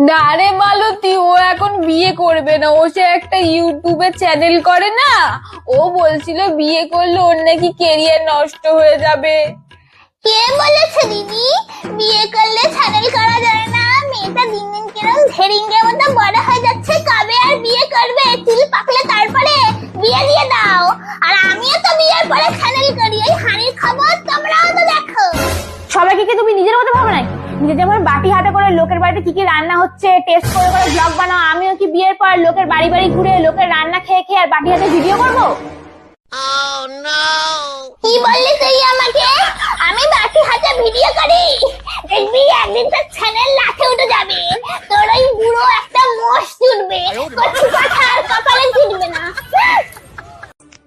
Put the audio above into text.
না রে মালতী, ও এখন বিয়ে করবে না। ও সে একটা ইউটিউবে চ্যানেল করে না, ও বলছিল বিয়ে করলে ওর নাকি কেরিয়ার নষ্ট হয়ে যাবে। কে বলেছে দিদি বিয়ে করলে চ্যানেল করা যায় না? মেয়েটা দিন দিন কিরম ধেরিঙ্গের মতো বড় হয়ে যাচ্ছে, কবে আর বিয়ে করবে? চুল পাকলে তারপরে বিয়ে দিয়ে দাও। আর আমিও তো বিয়ের পরে চ্যানেল করি, এই হাঁড়ির খবর তোমরাও তো দেখো। সবাইকে কি তুমি নিজের মতো ভাবো নাকি? নিজে যেমন বাটি হাতে করে লোকের বাড়িতে কি কি রান্না হচ্ছে টেস্ট করে করে ব্লগ বানাও, আমিও কি বিয়ের পর লোকের বাড়ি বাড়ি ঘুরে লোকের রান্না খেয়ে খেয়ে আর বাটি হাতে ভিডিও করবো? কি বললি তুই আমাকে? আমি বাকি হাতে ভিডিও করি? দেখবি একদিন তোর চ্যানেল লাঠে উঠে যাবে, তোর ওই বুড়ো একটা মোষ জুটবে, করছি